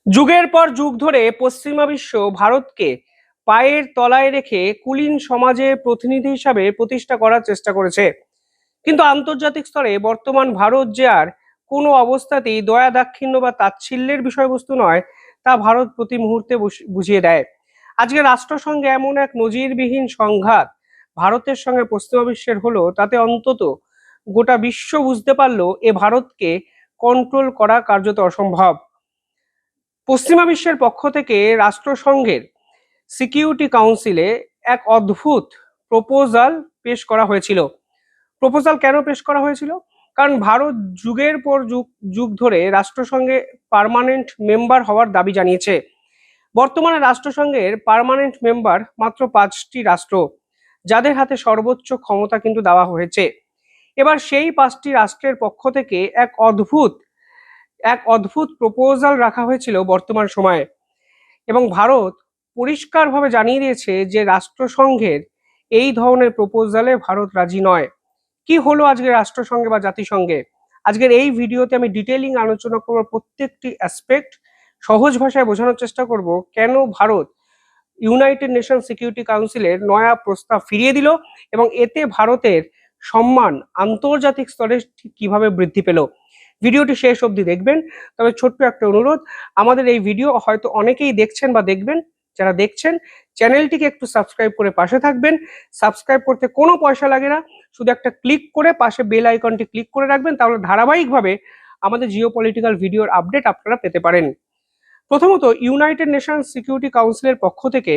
যুগের পর যুগ ধরে পশ্চিমা বিশ্ব ভারতকে পায়ের তলায় রেখে কুলীন সমাজের প্রতিনিধি হিসাবে প্রতিষ্ঠা করার চেষ্টা করেছে। কিন্তু আন্তর্জাতিক স্তরে বর্তমান ভারত যে আর কোনো অবস্থাতেই দয়া দাক্ষিণ্য বা তাচ্ছিল্যের বিষয়বস্তু নয়, তা ভারত প্রতি মুহূর্তে বুঝিয়ে দেয়। আজকে রাষ্ট্রসংঘে এমন এক নজিরবিহীন সংঘাত ভারতের সঙ্গে পশ্চিমা বিশ্বের হলো, তাতে অন্তত গোটা বিশ্ব বুঝতে পারলো এ ভারতকে কন্ট্রোল করা কার্যত অসম্ভব। পশ্চিমা বিশ্বের পক্ষ থেকে রাষ্ট্রসংঘের সিকিউরিটি কাউন্সিলে এক অদ্ভুত প্রপোজাল পেশ করা হয়েছিল। প্রপোজাল কেন পেশ করা হয়েছিল? কারণ ভারত যুগের পর যুগ যুগ ধরে রাষ্ট্রসংঘে পার্মানেন্ট মেম্বার হওয়ার দাবি জানিয়েছে। বর্তমানে রাষ্ট্রসংঘের পার্মানেন্ট মেম্বার মাত্র 5টি রাষ্ট্র, যাদের হাতে সর্বোচ্চ ক্ষমতা কিন্তু দেওয়া হয়েছে। এবার সেই 5টি রাষ্ট্রের পক্ষ থেকে এক অদ্ভুত প্রপোজাল রাখা হয়েছিল বর্তমান সময়ে, এবং ভারত পরিষ্কারভাবে জানিয়ে দিয়েছে যে রাষ্ট্রসংঘের এই ধরনের প্রপোজালে ভারত রাজি নয়। কি হলো আজকে রাষ্ট্রসংঘে বা জাতিসংঘে? আজকের এই ভিডিওতে আমি ডিটেইলিং আলোচনা করব, প্রত্যেকটি অ্যাসপেক্ট সহজ ভাষায় বোঝানোর চেষ্টা করব কেন ভারত ইউনাইটেড নেশন সিকিউরিটি কাউন্সিলের নয়া প্রস্তাব ফিরিয়ে দিল, এবং এতে ভারতের সম্মান আন্তর্জাতিক স্তরে ঠিক কিভাবে বৃদ্ধি পেল। ভিডিওটি শেষ অবধি দেখবেন। তবে ছোট্ট একটা অনুরোধ, আমাদের এই ভিডিও হয়তো অনেকেই দেখছেন বা দেখবেন, যারা দেখছেন চ্যানেলটিকে একটু সাবস্ক্রাইব করে পাশে থাকবেন। সাবস্ক্রাইব করতে কোনো পয়সা লাগে না, শুধু একটা ক্লিক করে পাশে বেল আইকনটি ক্লিক করে রাখবেন, তাহলে ধারাবাহিকভাবে আমাদের জিও পলিটিক্যাল ভিডিওর আপডেট আপনারা পেতে পারেন। প্রথমত, ইউনাইটেড নেশন সিকিউরিটি কাউন্সিলের পক্ষ থেকে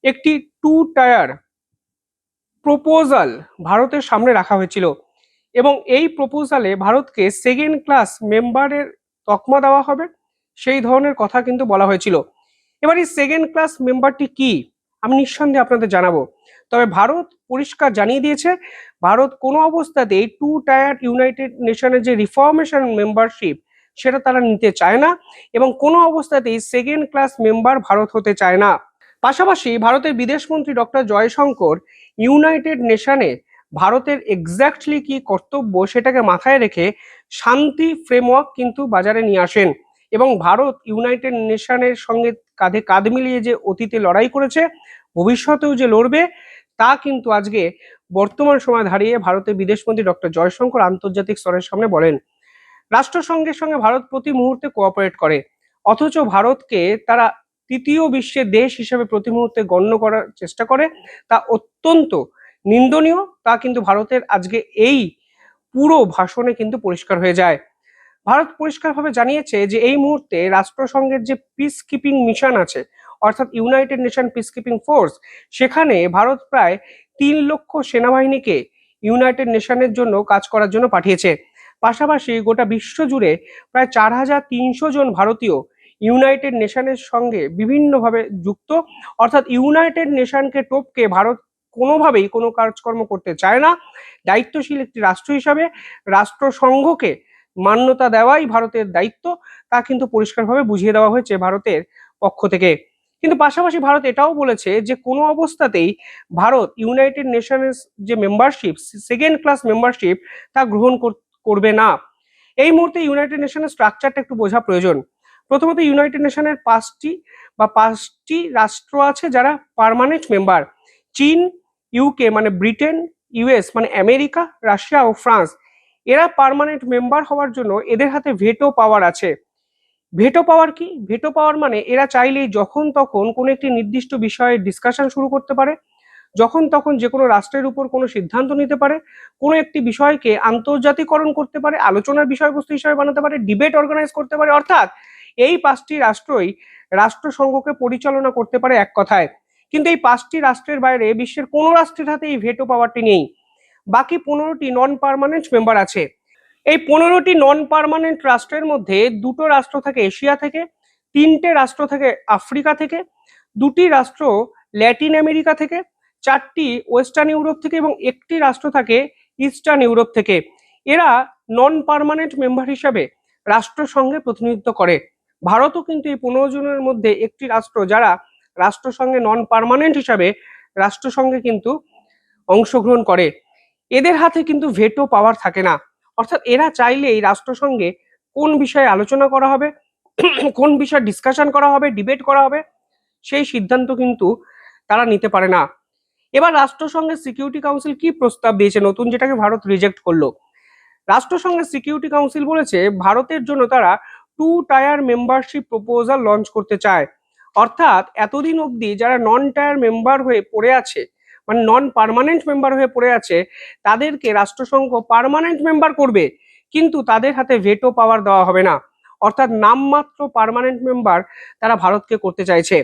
একটি 2 টায়ার প্রপোজাল ভারতের সামনে রাখা হয়েছিল, এবং এই প্রপোজালে ভারতকে সেকেন্ড ক্লাস মেম্বারের তকমা দেওয়া হবে, সেই ধরনের কথা কিন্তু বলা হয়েছিল। এবার এই সেকেন্ড ক্লাস মেম্বারটি কি, আমি নিঃসন্দেহে আপনাদের জানাবো। তবে ভারত পরিষ্কার জানিয়ে দিয়েছে, ভারত কোনো অবস্থাতেই 2 টায়ার ইউনাইটেড নেশনের যে রিফর্মেশন মেম্বারশিপ, সেটা তারা নিতে চায় না, এবং কোনো অবস্থাতেই সেকেন্ড ক্লাস মেম্বার ভারত হতে চায় না। পাশাপাশি ভারতের বিদেশমন্ত্রী ডক্টর জয়শঙ্কর ইউনাইটেড নেশনে ভারতের এক্স্যাক্টলি কি কর্তব্য সেটাকে মাথায় রেখে শান্তি ফ্রেমওয়ার্ক কিন্তু বাজারে নিয়ে আসেন, এবং ভারত ইউনাইটেড নেশনের সঙ্গে কাঁধে কাঁধ মিলিয়ে যে অতীতে লড়াই করেছে, ভবিষ্যতেও যে লড়বে, তা কিন্তু আজকে বর্তমান সময় দাঁড়িয়ে ভারতের বিদেশমন্ত্রী ডক্টর জয়শঙ্কর আন্তর্জাতিক স্তরের সামনে বলেন। রাষ্ট্রসংঘের সঙ্গে ভারত প্রতি মুহূর্তে কোঅপারেট করে, অথচ ভারতকে তারা তৃতীয় বিশ্বের দেশ হিসেবে প্রতি মুহূর্তে গণ্য করার চেষ্টা করে, তা অত্যন্ত নিন্দনীয়। তা কিন্তু ভারতের আজকে এই পুরো ভাষণে কিন্তু পরিষ্কার হয়ে যায়। ভারত পরিষ্কারভাবে জানিয়েছে যে এই মুহূর্তে রাষ্ট্রসংঘের যে পিস কিপিং মিশন আছে, অর্থাৎ United nation peace keeping force, সেখানে ভারত প্রায় 3 লক্ষ সেনাবাহিনীকে ইউনাইটেড নেশনের জন্য কাজ করার জন্য পাঠিয়েছে। পাশাপাশি গোটা বিশ্ব জুড়ে প্রায় 4300 জন ভারতীয় ইউনাইটেড নেশনের সঙ্গে বিভিন্নভাবে যুক্ত, অর্থাৎ ইউনাইটেড নেশনকে টপকে ভারত কোনোভাবেই কোনো কাজকর্ম করতে চায় না। দায়িত্বশীল একটি রাষ্ট্র হিসাবে রাষ্ট্রসংঘকে মান্যতা দেওয়াই ভারতের দায়িত্ব, তা কিন্তু পরিষ্কারভাবে বুঝিয়ে দেওয়া হয়েছে ভারতের পক্ষ থেকে। কিন্তু পাশাপাশি ভারত এটাও বলেছে যে কোনো অবস্থাতেই ভারত ইউনাইটেড নেশনের যে মেম্বারশিপ, সেকেন্ড ক্লাস মেম্বারশিপ, তা গ্রহণ করবে না। এই মুহূর্তে ইউনাইটেড নেশনের স্ট্রাকচারটা একটু বোঝা প্রয়োজন। প্রথমত, ইউনাইটেড নেশনের 5টি রাষ্ট্র আছে যারা পার্মানেন্ট মেম্বার: চীন, ইউকে মানে ব্রিটেন, ইউএস মানে আমেরিকা, রাশিয়া ও ফ্রান্স। এরা পার্মানেন্ট মেম্বার হওয়ার জন্য এদের হাতে ভেটো পাওয়ার আছে। ভেটো পাওয়ার কি? ভেটো পাওয়ার মানে এরা চাইলেই যখন তখন কোনো একটি নির্দিষ্ট বিষয়ে ডিসকাশন শুরু করতে পারে, যখন তখন যে কোনো রাষ্ট্রের উপর কোনো সিদ্ধান্ত নিতে পারে, কোনো একটি বিষয়কে আন্তর্জাতিকরণ করতে পারে, আলোচনার বিষয়বস্তু হিসেবে বানাতে পারে, ডিবেট অর্গানাইজ করতে পারে। অর্থাৎ এই 5টি রাষ্ট্রই রাষ্ট্রসংঘকে পরিচালনা করতে পারে এক কথায়। কিন্তু এই 5টি রাষ্ট্রের বাইরে বিশ্বের কোনো রাষ্ট্রের হাতে এই ভেটো পাওয়ারটি নেই। বাকি 15টি নন পার্মানেন্ট মেম্বার আছে। এই 15টি নন পার্মানেন্ট রাষ্ট্রের মধ্যে 2টো রাষ্ট্র থাকে এশিয়া থেকে, 3টে রাষ্ট্র থাকে আফ্রিকা থেকে, 2টি রাষ্ট্র ল্যাটিন আমেরিকা থেকে, 4টি ওয়েস্টার্ন ইউরোপ থেকে, এবং 1টি রাষ্ট্র থাকে ইস্টার্ন ইউরোপ থেকে। এরা নন পার্মানেন্ট মেম্বার হিসাবে রাষ্ট্রসংঘে প্রতিনিধিত্ব করে। ভারতও কিন্তু এই 15 জনের মধ্যে একটি রাষ্ট্র যারা রাষ্ট্রসংঘে নন পার্মানেন্ট হিসাবে রাষ্ট্রসংঘে কিন্তু অংশগ্রহণ করে। এদের হাতে কিন্তু ভেটো পাওয়ার থাকে না, অর্থাৎ এরা চাইলেই রাষ্ট্রসংঘে কোন বিষয়ে আলোচনা করা হবে, কোন বিষয়ে ডিসকাশন করা হবে, ডিবেট করা হবে, সেই সিদ্ধান্ত কিন্তু তারা নিতে পারে না। এবার রাষ্ট্রসংঘের সিকিউরিটি কাউন্সিল কি প্রস্তাব দিয়েছে নতুন, যেটাকে ভারত রিজেক্ট করলো। রাষ্ট্রসংঘের সিকিউরিটি কাউন্সিল বলেছে ভারতের জন্য তারা 2 টায়ার মেম্বারশিপ প্রপোজাল লঞ্চ করতে চায়। অর্থাৎ এতদিন অবধি যারা নন টায়ার মেম্বার হয়ে পড়ে আছে, মানে নন পার্মানেন্ট মেম্বার হয়ে পড়ে আছে, তাদেরকে রাষ্ট্রসংঘ পার্মানেন্ট মেম্বার করবে, কিন্তু তাদের হাতে ভেটো পাওয়ার দেওয়া হবে না। অর্থাৎ নামমাত্র পার্মানেন্ট মেম্বার তারা ভারতকে করতে চাইছে।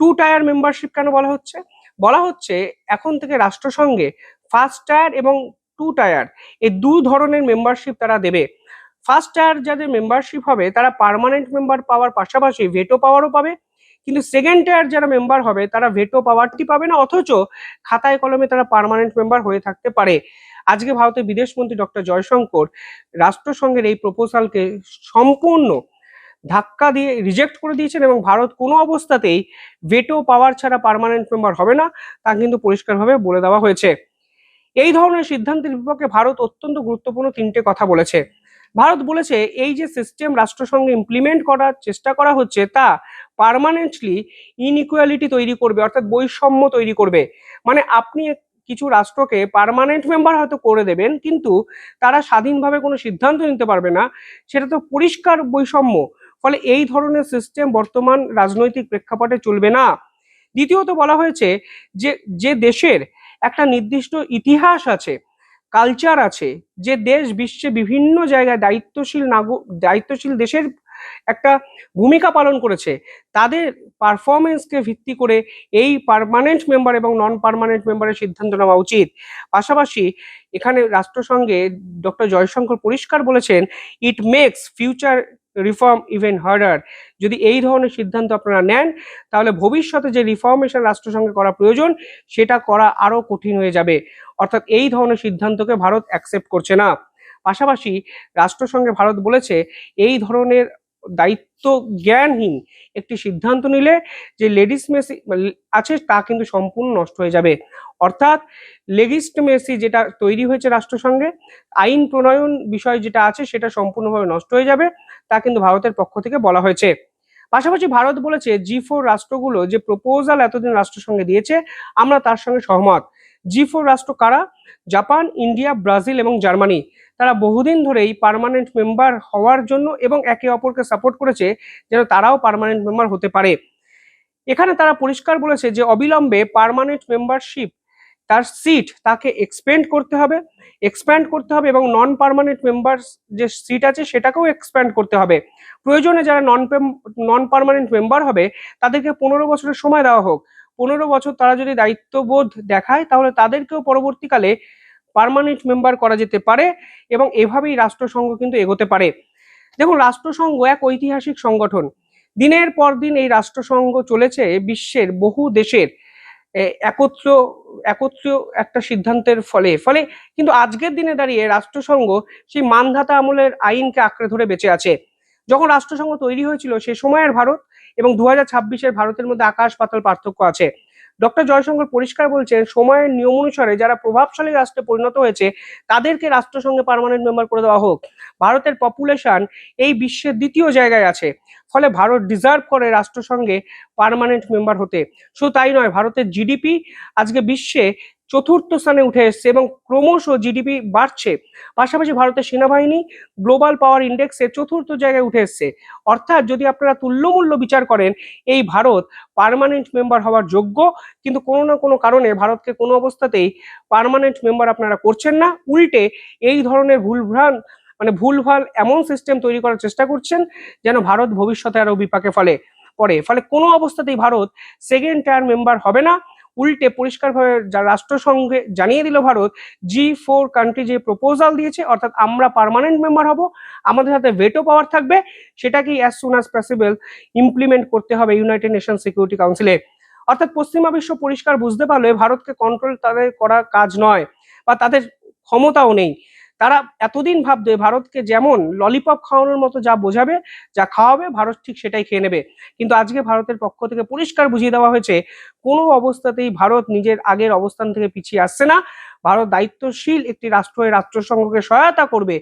2 টায়ার মেম্বারশিপ কেন বলা হচ্ছে? বলা হচ্ছে এখন থেকে রাষ্ট্রসংঘে 1st টায়ার এবং 2 টায়ার এই 2 ধরনের মেম্বারশিপ তারা দেবে। 1st টায়ার যাদের মেম্বারশিপ হবে তারা পার্মানেন্ট মেম্বার পাওয়ার পাশাপাশি ভেটো পাওয়ারও পাবে, কিন্তু 2nd টায়ার যারা মেম্বার হবে তারা ভেটো পাওয়ারটি পাবে না, অথচ খাতায় কলমে তারা পার্মানেন্ট মেম্বার হয়ে থাকতে পারে। আজকে ভারতের বিদেশমন্ত্রী ডক্টর জয়শঙ্কর রাষ্ট্রসংঘের এই প্রপোজালকে সম্পূর্ণ ধাক্কা দিয়ে রিজেক্ট করে দিয়েছেন এবং ভারত কোনো অবস্থাতেই ভেটো পাওয়ার ছাড়া পার্মানেন্ট মেম্বার হবে না, তা কিন্তু পরিষ্কারভাবে বলে দেওয়া হয়েছে। এই ধরনের সিদ্ধান্তের বিপক্ষে ভারত অত্যন্ত গুরুত্বপূর্ণ 3টে কথা বলেছে। ভারত বলেছে এই যে সিস্টেম রাষ্ট্রসংঘে ইমপ্লিমেন্ট করার চেষ্টা করা হচ্ছে তা পার্মানেন্টলি ইনইকুয়ালিটি তৈরি করবে, অর্থাৎ বৈষম্য তৈরি করবে। মানে আপনি কিছু রাষ্ট্রকে পার্মানেন্ট মেম্বার হয়তো করে দেবেন, কিন্তু তারা স্বাধীনভাবে কোনো সিদ্ধান্ত নিতে পারবে না, সেটা তো পরিষ্কার বৈষম্য। ফলে এই ধরনের সিস্টেম বর্তমান রাজনৈতিক প্রেক্ষাপটে চলবে না। দ্বিতীয়ত বলা হয়েছে যে যে দেশের একটা নির্দিষ্ট ইতিহাস আছে, কালচার আছে, যে দেশ বিশ্বে বিভিন্ন জায়গায় দায়িত্বশীল দেশের একটা ভূমিকা পালন করেছে, তাদের পারফরমেন্সকে ভিত্তি করে এই পার্মানেন্ট মেম্বার এবং নন পার্মানেন্ট মেম্বারের সিদ্ধান্ত নেওয়া উচিত। পাশাপাশি এখানে রাষ্ট্রসংঘে ডক্টর জয়শঙ্কর পরিষ্কার বলেছেন, it makes future reform even harder. যদি এই ধরনের সিদ্ধান্ত আপনারা নেন, তাহলে ভবিষ্যতে যে রিফর্মেশন রাষ্ট্রসংঘে করা প্রয়োজন সেটা করা আরো কঠিন হয়ে যাবে। অর্থাৎ এই ধরনের সিদ্ধান্তকে ভারত অ্যাকসেপ্ট করছে না। পাশাপাশি রাষ্ট্রসংঘে ভারত বলেছে এই ধরনের দায়িত্ব জ্ঞানহীন একটি সিদ্ধান্ত নিলে যে লেজিসমেসি আছে তা কিন্তু সম্পূর্ণ নষ্ট হয়ে যাবে। অর্থাৎ লেজিসমেসি যেটা তৈরি হয়েছে রাষ্ট্রসংঘে, আইন প্রণয়ন বিষয় যেটা আছে সেটা সম্পূর্ণভাবে নষ্ট হয়ে যাবে, তা কিন্তু ভারতের পক্ষ থেকে বলা হয়েছে। পাশাপাশি ভারত বলেছে G4 রাষ্ট্রগুলো যে প্রপোজাল এতদিন রাষ্ট্রসংঘে দিয়েছে আমরা তার সঙ্গে সহমত। G4 রাষ্ট্র কারা? জাপান, ইন্ডিয়া, ব্রাজিল এবং জার্মানি। তারা বহুদিন ধরেই পার্মানেন্ট মেম্বার হওয়ার জন্য এবং একে অপরকে সাপোর্ট করেছে যেন তারাও পার্মানেন্ট মেম্বার হতে পারে। এখানে তারা পরিষ্কার বলেছে যে অবিলম্বে পার্মানেন্ট মেম্বারশিপ তার সিট তাকে এক্সপ্যান্ড করতে হবে এবং নন পার্মানেন্ট মেম্বার যে সিট আছে সেটাকেও এক্সপ্যান্ড করতে হবে। প্রয়োজনে যারা নন পার্মানেন্ট মেম্বার হবে তাদেরকে 15 বছরের সময় দেওয়া হোক। 15 বছর তারা যদি দায়িত্ববোধ দেখায় তাহলে তাদেরকেও পরবর্তীকালে পার্মানেন্ট মেম্বার করা যেতে পারে এবং এভাবেই রাষ্ট্রসংঘ কিন্তু এগোতে পারে। দেখুন, রাষ্ট্রসংঘ এক ঐতিহাসিক সংগঠন। দিনের পর দিন এই রাষ্ট্রসংঘ চলেছে বিশ্বের বহু দেশের একত্র একত্র একটা সিদ্ধান্তের ফলে ফলে কিন্তু আজকের দিনে দাঁড়িয়ে রাষ্ট্রসংঘ সেই মানধাতা আমলের আইনকে আঁকড়ে ধরে বেঁচে আছে। যখন রাষ্ট্রসংঘ তৈরি হয়েছিল সে সময়ের ভারত এবং 2026-এর ভারতের মধ্যে আকাশ পাতাল পার্থক্য আছে। ডক্টর জয়শঙ্কর পরিষ্কার বলছেন সময়ের নিয়ম অনুসারে যারা প্রভাবশালী রাষ্ট্রে পরিণত হয়েছে তাদেরকে রাষ্ট্রসংঘে পার্মানেন্ট মেম্বার করে দেওয়া হোক। ভারতের পপুলেশন এই বিশ্বের 2য় জায়গায় আছে, ফলে ভারত ডিজার্ভ করে রাষ্ট্রসংঘে পার্মানেন্ট মেম্বার হতে। শুধু তাই নয়, ভারতের জিডিপি আজকে বিশ্বে 4র্থ স্থানে উঠে এসছে এবং ক্রমশ জিডিপি বাড়ছে। পাশাপাশি ভারতের সেনাবাহিনী গ্লোবাল পাওয়ার ইন্ডেক্সে 4র্থ জায়গায় উঠে এসছে। অর্থাৎ যদি আপনারা তুল্যমূল্য বিচার করেন এই ভারত পার্মানেন্ট মেম্বার হওয়ার যোগ্য, কিন্তু কোনো না কোনো কারণে ভারতকে কোনো অবস্থাতেই পার্মানেন্ট মেম্বার আপনারা করছেন না। উল্টে এই ধরনের ভুলভাল এমন সিস্টেম তৈরি করার চেষ্টা করছেন যেন ভারত ভবিষ্যতে আরো বিপাকে ফলে কোনো অবস্থাতেই ভারত 2nd টায়ার মেম্বার হবে না। উল্টে পরিষ্কারভাবে রাষ্ট্রসংঘে জানিয়ে দিল ভারত G4 কান্ট্রি যে প্রপোজাল দিয়েছে, অর্থাৎ আমরা পার্মানেন্ট মেম্বার হব, আমাদের হাতে ভেটো পাওয়ার থাকবে, সেটাকেই as soon as possible implement করতে হবে ইউনাইটেড নেশন সিকিউরিটি কাউন্সিলে। অর্থাৎ পশ্চিমা বিশ্ব পরিষ্কার বুঝতে পারলে ভারতকে কন্ট্রোল তাদের করা কাজ নয় বা তাদের ক্ষমতাও নেই। তারা এতদিন ভাবতে ভারতকে যেমন ললিপপ খাওয়ানোর মতো যা বোঝাবে, যা খাওয়াবে, ভারত ঠিক সেটাই খেয়ে নেবে। কিন্তু আজকে ভারতের পক্ষ থেকে পরিষ্কার বুঝিয়ে দেওয়া হয়েছে কোনো অবস্থাতেই ভারত নিজের আগের অবস্থান থেকে পিছিয়ে আসছে না। ভারত দায়িত্বশীল একটি রাষ্ট্র হয়ে রাষ্ট্রসংঘকে সহায়তা করবে,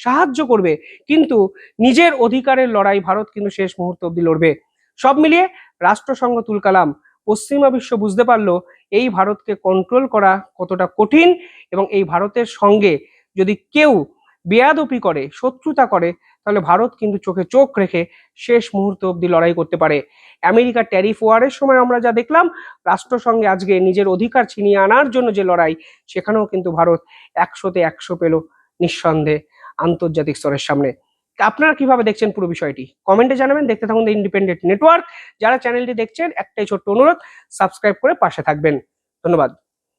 সাহায্য করবে, কিন্তু নিজের অধিকারের লড়াই ভারত কিন্তু শেষ মুহূর্ত অব্দি লড়বে। সব মিলিয়ে রাষ্ট্রসংঘ তুলকালাম। পশ্চিমা বিশ্ব বুঝতে পারলো এই ভারতকে কন্ট্রোল করা কতটা কঠিন, এবং এই ভারতের সঙ্গে যদি কেউ বেয়াদপি করে, শত্রুতা করে, তাহলে ভারত কিন্তু চোখে চোখ রেখে শেষ মুহূর্ত অব্দি লড়াই করতে পারে। আমেরিকার ট্যারিফ ওয়ারের সময় আমরা যা দেখলাম, রাষ্ট্রসংঘে আজকে নিজের অধিকার ছিনিয়ে আনার জন্য যে লড়াই, সেখানেও কিন্তু ভারত 100তে 100 পেল নিঃসন্দেহে আন্তর্জাতিক স্তরের সামনে। আপনারা কিভাবে দেখছেন পুরো বিষয়টি কমেন্টে জানাবেন। দেখতে থাকুন দ্য ইন্ডিপেন্ডেন্ট নেটওয়ার্ক। যারা চ্যানেলটি দেখছেন, একটাই ছোট্ট অনুরোধ, সাবস্ক্রাইব করে পাশে থাকবেন। ধন্যবাদ।